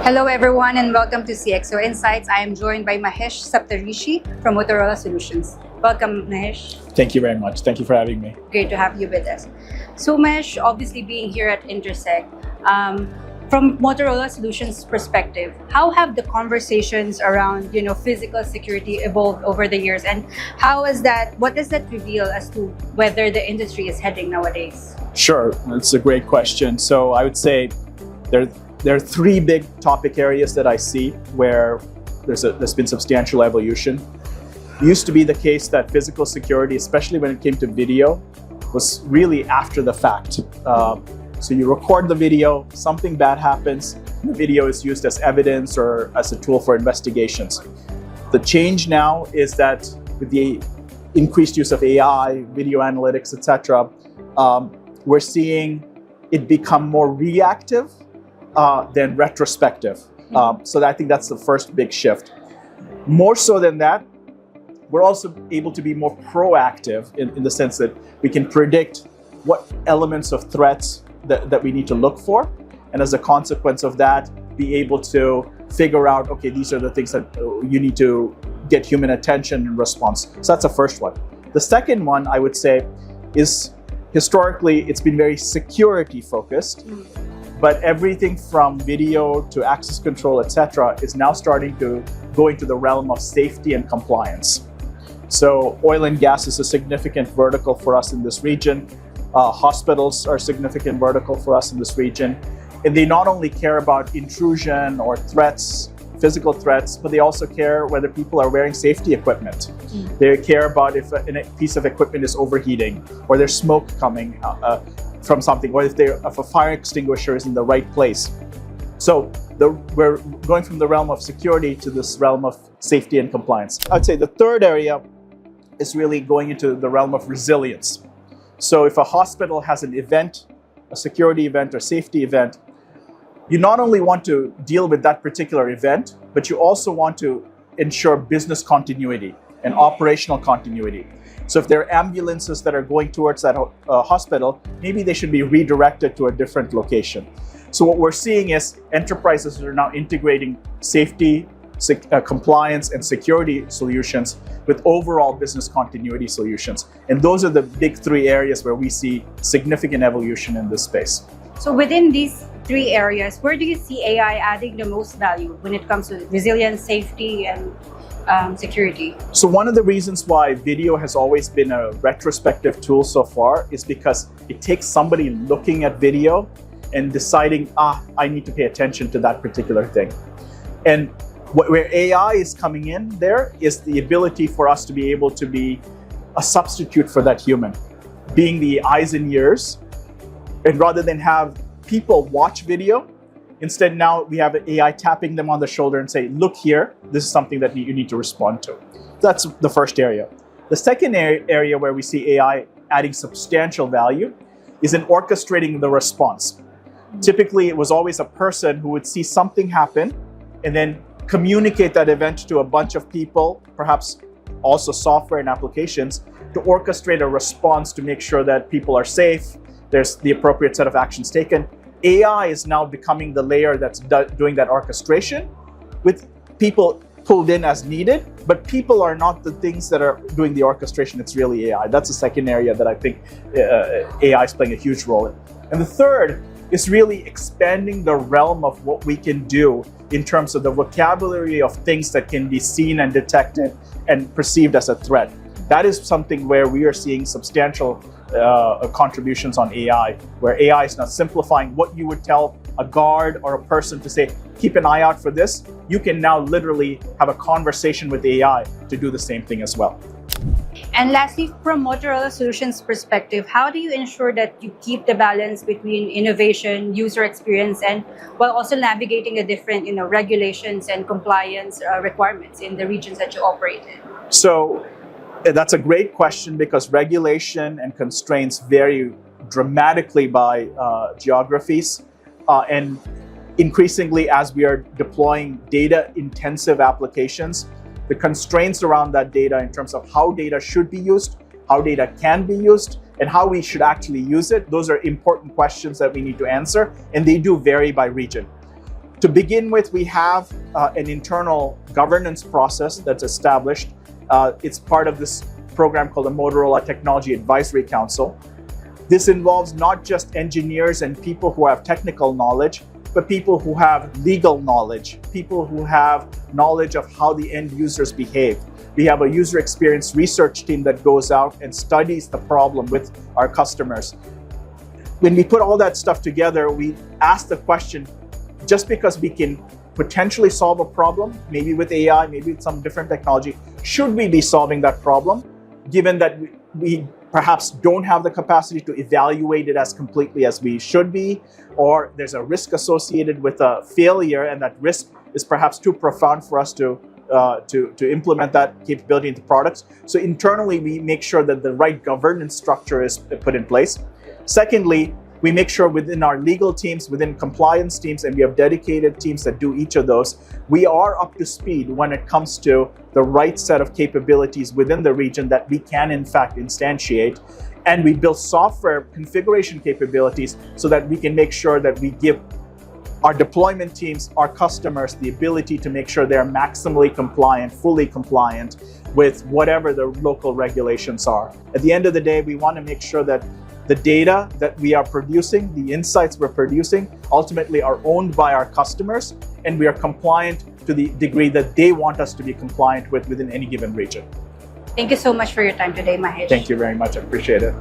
Hello everyone and welcome to CXO Insights. I am joined by Mahesh Saptharishi from Motorola Solutions. Welcome, Mahesh. Thank you very much. Thank you for having me. Great to have you with us. So Mahesh, obviously being here at Intersec, from Motorola Solutions perspective, how have the conversations around physical security evolved over the years, and what does that reveal as to whether the industry is heading nowadays? Sure, that's a great question. So I would say there are three big topic areas that I see where there's been substantial evolution. It used to be the case that physical security, especially when it came to video, was really after the fact. So you record the video, something bad happens, the video is used as evidence or as a tool for investigations. The change now is that with the increased use of AI, video analytics, etc., we're seeing it become more reactive than retrospective. So I think that's the first big shift. More so than that, we're also able to be more proactive in the sense that we can predict what elements of threats that we need to look for. And as a consequence of that, be able to figure out, okay, these are the things that you need to get human attention and response. So that's the first one. The second one, I would say, is historically, it's been very security focused. But everything from video to access control, etc., is now starting to go into the realm of safety and compliance. So oil and gas is a significant vertical for us in this region. Hospitals are a significant vertical for us in this region. And they not only care about intrusion or threats, physical threats, but they also care whether people are wearing safety equipment. They care about if a piece of equipment is overheating or there's smoke coming from something, or if a fire extinguisher is in the right place. So we're going from the realm of security to this realm of safety and compliance. I'd say the third area is really going into the realm of resilience. So if a hospital has an event, a security event or safety event, you not only want to deal with that particular event, but you also want to ensure business continuity and operational continuity. So if there are ambulances that are going towards that hospital, maybe they should be redirected to a different location. So what we're seeing is enterprises are now integrating safety, compliance, and security solutions with overall business continuity solutions. And those are the big three areas where we see significant evolution in this space. So within these three areas, where do you see AI adding the most value when it comes to resilience, safety, and security? So one of the reasons why video has always been a retrospective tool so far is because it takes somebody looking at video and deciding, I need to pay attention to that particular thing. And where AI is coming in there is the ability for us to be able to be a substitute for that human, being the eyes and ears. And rather than have people watch video, instead now we have AI tapping them on the shoulder and say, look here, this is something that you need to respond to. That's the first area. The second area where we see AI adding substantial value is in orchestrating the response. Typically, it was always a person who would see something happen and then communicate that event to a bunch of people, perhaps also software and applications, to orchestrate a response to make sure that people are safe, there's the appropriate set of actions taken. AI is now becoming the layer that's doing that orchestration with people pulled in as needed, but people are not the things that are doing the orchestration, it's really AI. That's the second area that I think AI is playing a huge role in. And the third is really expanding the realm of what we can do in terms of the vocabulary of things that can be seen and detected and perceived as a threat. That is something where we are seeing substantial contributions on AI, where AI is now simplifying what you would tell a guard or a person to say, keep an eye out for this. You can now literally have a conversation with AI to do the same thing as well. And lastly, from Motorola Solutions perspective, how do you ensure that you keep the balance between innovation, user experience, and while also navigating the different regulations and compliance requirements in the regions that you operate in? So that's a great question because regulation and constraints vary dramatically by geographies. And increasingly, as we are deploying data-intensive applications, the constraints around that data in terms of how data should be used, how data can be used, and how we should actually use it, those are important questions that we need to answer, and they do vary by region. To begin with, we have an internal governance process that's established. It's part of this program called the Motorola Technology Advisory Council. This involves not just engineers and people who have technical knowledge, but people who have legal knowledge, people who have knowledge of how the end users behave. We have a user experience research team that goes out and studies the problem with our customers. When we put all that stuff together, we ask the question, just because we can potentially solve a problem, maybe with AI, maybe with some different technology, should we be solving that problem, given that we perhaps don't have the capacity to evaluate it as completely as we should be, or there's a risk associated with a failure, and that risk is perhaps too profound for us to implement that capability into products. So internally, we make sure that the right governance structure is put in place. Secondly, we make sure within our legal teams, within compliance teams, and we have dedicated teams that do each of those, we are up to speed when it comes to the right set of capabilities within the region that we can in fact instantiate. And we build software configuration capabilities so that we can make sure that we give our deployment teams, our customers, the ability to make sure they're maximally compliant, fully compliant with whatever the local regulations are. At the end of the day, we want to make sure that the data that we are producing, the insights we're producing, ultimately are owned by our customers, and we are compliant to the degree that they want us to be compliant with within any given region. Thank you so much for your time today, Mahesh. Thank you very much. I appreciate it.